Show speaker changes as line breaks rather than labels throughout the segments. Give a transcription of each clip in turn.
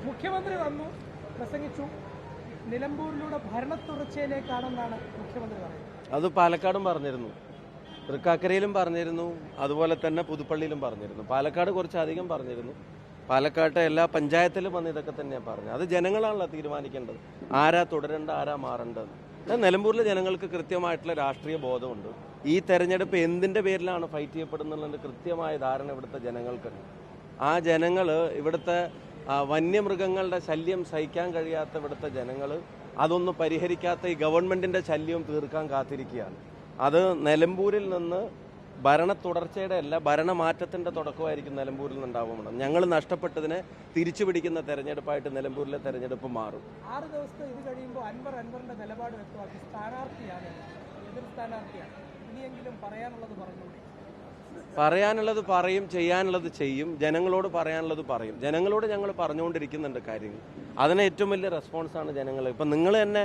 മുഖ്യമന്ത്രി വന്നു പ്രസംഗിച്ചു. നിലമ്പൂരിലൂടെ ഭരണത്തുടർച്ചയിലേക്കാണെന്നാണ് മുഖ്യമന്ത്രി പറയുന്നത്.
അത് പാലക്കാടും പറഞ്ഞിരുന്നു, തൃക്കാക്കരയിലും പറഞ്ഞിരുന്നു, അതുപോലെ തന്നെ പുതുപ്പള്ളിയിലും പറഞ്ഞിരുന്നു. പാലക്കാട് കുറച്ചധികം പറഞ്ഞിരുന്നു. പാലക്കാട്ടെ എല്ലാ പഞ്ചായത്തിലും വന്ന് ഇതൊക്കെ തന്നെയാണ് പറഞ്ഞത്. അത് ജനങ്ങളാണല്ലോ തീരുമാനിക്കേണ്ടത്, ആരാ തുടരേണ്ട, ആരാ മാറേണ്ടത്. നിലമ്പൂരിലെ ജനങ്ങൾക്ക് കൃത്യമായിട്ടുള്ള രാഷ്ട്രീയ ബോധമുണ്ട്. ഈ തെരഞ്ഞെടുപ്പ് എന്തിൻ്റെ പേരിലാണ് ഫൈറ്റ് ചെയ്യപ്പെടുന്നതിൻ്റെ കൃത്യമായ ധാരണ ഇവിടുത്തെ ജനങ്ങൾക്കുണ്ട്. ആ ജനങ്ങൾ ഇവിടുത്തെ വന്യമൃഗങ്ങളുടെ ശല്യം സഹിക്കാൻ കഴിയാത്ത ഇവിടുത്തെ ജനങ്ങൾ അതൊന്നും പരിഹരിക്കാത്ത ഈ ഗവൺമെൻറ്റിൻ്റെ ശല്യവും തീർക്കാൻ കാത്തിരിക്കുകയാണ്. അത് നിലമ്പൂരിൽ നിന്ന് ഭരണ തുടർച്ചയുടെ അല്ല, ഭരണമാറ്റത്തിൻ്റെ തുടക്കമായിരിക്കും നിലമ്പൂരിൽ നിന്നുണ്ടാവുന്നത്. ഞങ്ങൾ നഷ്ടപ്പെട്ടതിനെ തിരിച്ചു പിടിക്കുന്ന തെരഞ്ഞെടുപ്പായിട്ട് നിലമ്പൂരിലെ തെരഞ്ഞെടുപ്പ് മാറും.
6 ദിവസത്തെ ഇത് കഴിയുമ്പോൾ അൻവറിന്റെ നിലപാട് വ്യക്തമാക്കി. സ്ഥാനാർത്ഥിയാണ്, എതിർ സ്ഥാനാർത്ഥിയാണ്. ഇനിയെങ്കിലും പറയാനുള്ളത് പറഞ്ഞോളൂ.
പറയാനുള്ളത് പറയും, ചെയ്യാനുള്ളത് ചെയ്യും, ജനങ്ങളോട് പറയാനുള്ളത് പറയും. ജനങ്ങളോട് ഞങ്ങൾ പറഞ്ഞുകൊണ്ടിരിക്കുന്നുണ്ട് കാര്യങ്ങൾ. അതിന് ഏറ്റവും വലിയ റെസ്പോൺസാണ് ജനങ്ങൾ. ഇപ്പം നിങ്ങൾ തന്നെ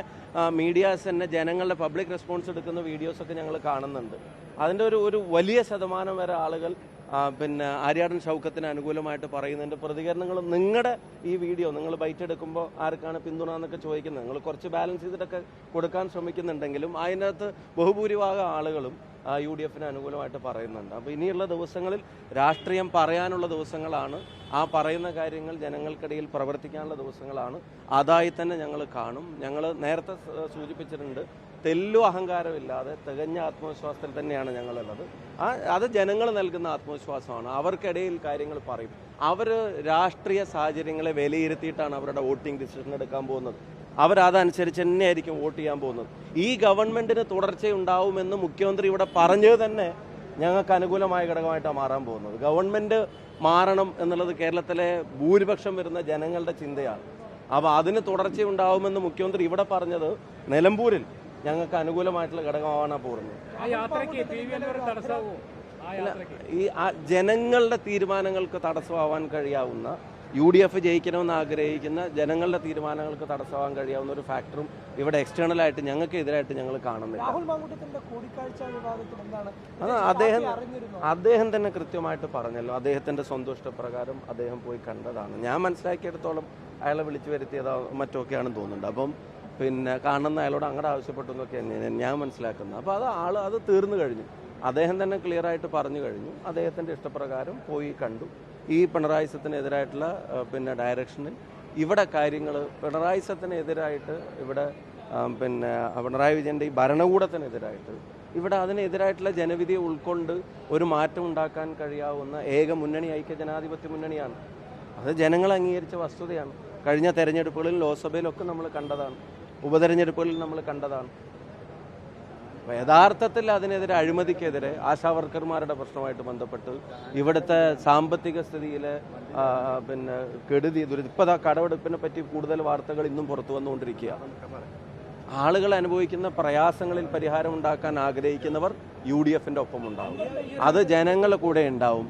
മീഡിയാസ് തന്നെ ജനങ്ങളുടെ പബ്ലിക് റെസ്പോൺസ് എടുക്കുന്ന വീഡിയോസൊക്കെ ഞങ്ങൾ കാണുന്നുണ്ട്. അതിൻ്റെ ഒരു വലിയ ശതമാനം വരെ ആളുകൾ പിന്നെ ആര്യാടൻ ഷൗക്കത്തിന് അനുകൂലമായിട്ട് പറയുന്നതിൻ്റെ പ്രതികരണങ്ങളും നിങ്ങളുടെ ഈ വീഡിയോ നിങ്ങൾ ബൈറ്റ് എടുക്കുമ്പോൾ ആർക്കാണ് പിന്തുണ എന്നൊക്കെ ചോദിക്കുന്നത്. നിങ്ങൾ കുറച്ച് ബാലൻസ് ചെയ്തിട്ടൊക്കെ കൊടുക്കാൻ ശ്രമിക്കുന്നുണ്ടെങ്കിലും അതിനകത്ത് ബഹുഭൂരിഭാഗം ആളുകളും UDF അനുകൂലമായിട്ട് പറയുന്നുണ്ട്. അപ്പോൾ ഇനിയുള്ള ദിവസങ്ങളിൽ രാഷ്ട്രീയം പറയാനുള്ള ദിവസങ്ങളാണ്. ആ പറയുന്ന കാര്യങ്ങൾ ജനങ്ങൾക്കിടയിൽ പ്രവർത്തിക്കാനുള്ള ദിവസങ്ങളാണ്. അതായി തന്നെ ഞങ്ങൾ കാണും. ഞങ്ങൾ നേരത്തെ സൂചിപ്പിച്ചിട്ടുണ്ട്, തെല്ലു അഹങ്കാരമില്ലാതെ തികഞ്ഞ ആത്മവിശ്വാസത്തിൽ തന്നെയാണ് ഞങ്ങളുള്ളത്. അത് ജനങ്ങൾ നൽകുന്ന ആത്മവിശ്വാസമാണ്. അവർക്കിടയിൽ കാര്യങ്ങൾ പറയും. അവർ രാഷ്ട്രീയ സാഹചര്യങ്ങളെ വിലയിരുത്തിയിട്ടാണ് അവരുടെ വോട്ടിംഗ് ഡിസിഷൻ എടുക്കാൻ പോകുന്നത്. അവരതനുസരിച്ച് തന്നെയായിരിക്കും വോട്ട് ചെയ്യാൻ പോകുന്നത്. ഈ ഗവൺമെൻറ്റിന് തുടർച്ചയുണ്ടാവുമെന്ന് മുഖ്യമന്ത്രി ഇവിടെ പറഞ്ഞത് തന്നെ ഞങ്ങൾക്ക് അനുകൂലമായ ഘടകമായിട്ടാണ് മാറാൻ പോകുന്നത്. ഗവൺമെൻറ് മാറണം എന്നുള്ളത് കേരളത്തിലെ ഭൂരിപക്ഷം വരുന്ന ജനങ്ങളുടെ ചിന്തയാണ്. അപ്പോൾ അതിന് തുടർച്ചയുണ്ടാവുമെന്ന് മുഖ്യമന്ത്രി ഇവിടെ പറഞ്ഞത് നിലമ്പൂരിൽ ഞങ്ങൾക്ക് അനുകൂലമായിട്ടുള്ള ഘടകമാവാനാണ് പോകുന്നത്. ഈ ജനങ്ങളുടെ തീരുമാനങ്ങൾക്ക് തടസ്സമാവാൻ കഴിയാവുന്ന, UDF ജയിക്കണമെന്ന് ആഗ്രഹിക്കുന്ന ജനങ്ങളുടെ തീരുമാനങ്ങൾക്ക് തടസ്സമാകാൻ കഴിയാവുന്ന ഒരു ഫാക്ടറും ഇവിടെ എക്സ്റ്റേണലായിട്ട് ഞങ്ങൾക്ക് എതിരായിട്ട് ഞങ്ങൾ കാണുന്നില്ല. അദ്ദേഹം തന്നെ കൃത്യമായിട്ട് പറഞ്ഞല്ലോ. അദ്ദേഹത്തിന്റെ സ്വന്തം ഇഷ്ടപ്രകാരം അദ്ദേഹം പോയി കണ്ടതാണ്. ഞാൻ മനസ്സിലാക്കിയെടുത്തോളം അയാളെ വിളിച്ചു വരുത്തിയതോ മറ്റൊക്കെയാണെന്ന് തോന്നുന്നുണ്ട്. അപ്പം പിന്നെ കാണുന്ന അയാളോട് അങ്ങോട്ട് ആവശ്യപ്പെട്ടു എന്നൊക്കെ തന്നെയാണ് ഞാൻ മനസ്സിലാക്കുന്നത്. അപ്പോൾ അത് തീർന്നു കഴിഞ്ഞു. അദ്ദേഹം തന്നെ ക്ലിയർ ആയിട്ട് പറഞ്ഞു കഴിഞ്ഞു. അദ്ദേഹത്തിൻ്റെ ഇഷ്ടപ്രകാരം പോയി കണ്ടു. ഈ പിണറായിസത്തിനെതിരായിട്ടുള്ള പിന്നെ ഡയറക്ഷനിൽ ഇവിടെ കാര്യങ്ങൾ പിണറായിസത്തിനെതിരായിട്ട് ഇവിടെ പിന്നെ പിണറായി വിജയൻ്റെ ഈ ഭരണകൂടത്തിനെതിരായിട്ട് ഇവിടെ അതിനെതിരായിട്ടുള്ള ജനവിധിയെ ഉൾക്കൊണ്ട് ഒരു മാറ്റം ഉണ്ടാക്കാൻ കഴിയാവുന്ന ഏക മുന്നണി ഐക്യജനാധിപത്യ മുന്നണിയാണ്. അത് ജനങ്ങൾ അംഗീകരിച്ച വസ്തുതയാണ്. കഴിഞ്ഞ തെരഞ്ഞെടുപ്പുകളിൽ ലോക്സഭയിലൊക്കെ നമ്മൾ കണ്ടതാണ്, ഉപതെരഞ്ഞെടുപ്പുകളിൽ നമ്മൾ കണ്ടതാണ്. യഥാർത്ഥത്തിൽ അതിനെതിരെ, അഴിമതിക്കെതിരെ, ആശാവർക്കർമാരുടെ പ്രശ്നമായിട്ട് ബന്ധപ്പെട്ട് ഇവിടുത്തെ സാമ്പത്തിക സ്ഥിതിയിലെ പിന്നെ കെടുതി, ഇപ്പോൾ കടമെടുപ്പിനെ പറ്റി കൂടുതൽ വാർത്തകൾ ഇന്നും പുറത്തു വന്നുകൊണ്ടിരിക്കുക. ആളുകൾ അനുഭവിക്കുന്ന പ്രയാസങ്ങളിൽ പരിഹാരം ഉണ്ടാക്കാൻ ആഗ്രഹിക്കുന്നവർ UDF ഒപ്പം ഉണ്ടാവും. അത് ജനങ്ങളുടെ കൂടെ ഉണ്ടാവും.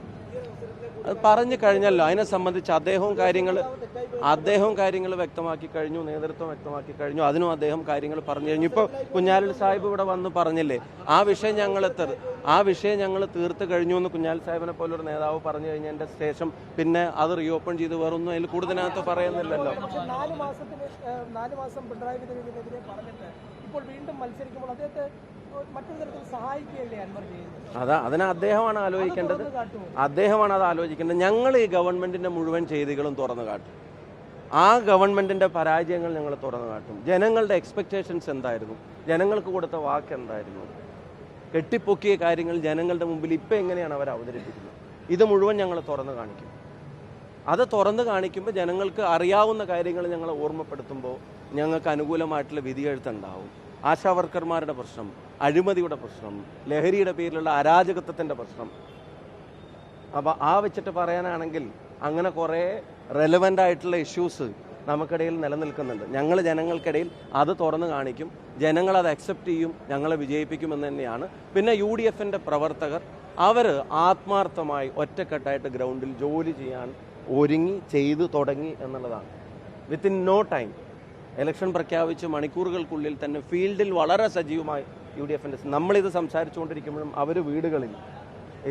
അത് പറഞ്ഞു കഴിഞ്ഞല്ലോ. അതിനെ സംബന്ധിച്ച് അദ്ദേഹവും കാര്യങ്ങൾ വ്യക്തമാക്കി കഴിഞ്ഞു, നേതൃത്വം വ്യക്തമാക്കി കഴിഞ്ഞു. അതിനും അദ്ദേഹം കാര്യങ്ങൾ പറഞ്ഞു കഴിഞ്ഞു. ഇപ്പോൾ കുഞ്ഞാലിൽ സാഹിബ് ഇവിടെ വന്ന് പറഞ്ഞില്ലേ, ആ വിഷയം ഞങ്ങൾ തീർത്ത് കഴിഞ്ഞു എന്ന് കുഞ്ഞാൽ സാഹിബിനെ പോലൊരു നേതാവ് പറഞ്ഞു കഴിഞ്ഞതിൻ്റെ ശേഷം പിന്നെ അത് റീഓപ്പൺ ചെയ്ത് വേറൊന്നും അതിൽ കൂടുതലകത്ത് പറയുന്നില്ലല്ലോ.
4 മാസം പിണറായി വിജയനെതിരെ പറഞ്ഞിട്ട് ഇപ്പോൾ വീണ്ടും മത്സരിക്കുമ്പോൾ അദ്ദേഹത്തെ മറ്റൊരു തരത്തിൽ സഹായിക്കുകയല്ലേ അൻവർ ചെയ്യുന്നത്?
അതിനെ അദ്ദേഹമാണ് ആലോചിക്കേണ്ടത്. അദ്ദേഹമാണ് അത് ആലോചിക്കേണ്ടത്. ഞങ്ങൾ ഈ ഗവൺമെന്റിന്റെ മുഴുവൻ ചെയ്തികളും തുറന്നു കാട്ടും. ആ ഗവൺമെന്റിന്റെ പരാജയങ്ങൾ ഞങ്ങൾ തുറന്നു കാട്ടും. ജനങ്ങളുടെ എക്സ്പെക്റ്റേഷൻസ് എന്തായിരുന്നു, ജനങ്ങൾക്ക് കൊടുത്ത വാക്ക് എന്തായിരുന്നു, കെട്ടിപ്പൊക്കിയ കാര്യങ്ങൾ ജനങ്ങളുടെ മുമ്പിൽ ഇപ്പം എങ്ങനെയാണ് അവർ അവതരിപ്പിക്കുന്നത്, ഇത് മുഴുവൻ ഞങ്ങൾ തുറന്നു കാണിക്കും. അത് തുറന്നു കാണിക്കുമ്പോൾ ജനങ്ങൾക്ക് അറിയാവുന്ന കാര്യങ്ങൾ ഞങ്ങൾ ഓർമ്മപ്പെടുത്തുമ്പോൾ ഞങ്ങൾക്ക് അനുകൂലമായിട്ടുള്ള വിധിയെഴുത്തുണ്ടാവും. ആശാവർക്കർമാരുടെ പ്രശ്നം, അഴിമതിയുടെ പ്രശ്നം, ലഹരിയുടെ പേരിലുള്ള അരാജകത്വത്തിൻ്റെ പ്രശ്നം, അപ്പോൾ വെച്ചിട്ട് പറയാനാണെങ്കിൽ അങ്ങനെ കുറേ റെലവൻ്റ് ആയിട്ടുള്ള ഇഷ്യൂസ് നമുക്കിടയിൽ നിലനിൽക്കുന്നുണ്ട്. ഞങ്ങൾ ജനങ്ങൾക്കിടയിൽ അത് തുറന്നു കാണിക്കും. ജനങ്ങൾ അത് അക്സെപ്റ്റ് ചെയ്യും, ഞങ്ങളെ വിജയിപ്പിക്കുമെന്ന് തന്നെയാണ്. പിന്നെ UDF പ്രവർത്തകർ അവർ ആത്മാർത്ഥമായി ഒറ്റക്കെട്ടായിട്ട് ഗ്രൗണ്ടിൽ ജോലി ചെയ്യാൻ ചെയ്തു തുടങ്ങി എന്നുള്ളതാണ്. വിത്തിൻ നോ ടൈം ഇലക്ഷൻ പ്രഖ്യാപിച്ച് മണിക്കൂറുകൾക്കുള്ളിൽ തന്നെ ഫീൽഡിൽ വളരെ സജീവമായി UDF നമ്മളിത് സംസാരിച്ചുകൊണ്ടിരിക്കുമ്പോഴും അവർ വീടുകളിൽ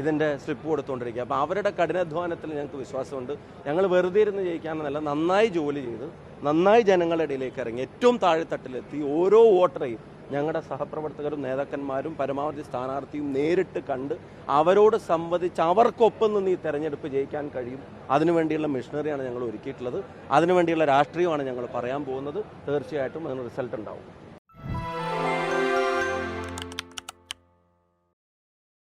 ഇതിൻ്റെ സ്ലിപ്പ് കൊടുത്തുകൊണ്ടിരിക്കുക. അപ്പോൾ അവരുടെ കഠിനാധ്വാനത്തിൽ ഞങ്ങൾക്ക് വിശ്വാസമുണ്ട്. ഞങ്ങൾ വെറുതെ ഇരുന്ന് ജയിക്കാമെന്നല്ല, നന്നായി ജോലി ചെയ്ത് നന്നായി ജനങ്ങളുടെ ഇടയിലേക്ക് ഇറങ്ങി ഏറ്റവും താഴെത്തട്ടിലെത്തി ഓരോ വോട്ടറെയും ഞങ്ങളുടെ സഹപ്രവർത്തകരും നേതാക്കന്മാരും പരമാവധി സ്ഥാനാർത്ഥിയും നേരിട്ട് കണ്ട് അവരോട് സംവദിച്ച് അവർക്കൊപ്പം നിന്ന് ഈ തെരഞ്ഞെടുപ്പ് ജയിക്കാൻ കഴിയും. അതിനുവേണ്ടിയുള്ള മിഷനറിയാണ് ഞങ്ങൾ ഒരുക്കിയിട്ടുള്ളത്. അതിനുവേണ്ടിയുള്ള രാഷ്ട്രീയമാണ് ഞങ്ങൾ പറയാൻ പോകുന്നത്. തീർച്ചയായിട്ടും അതിന് റിസൾട്ട് ഉണ്ടാവും.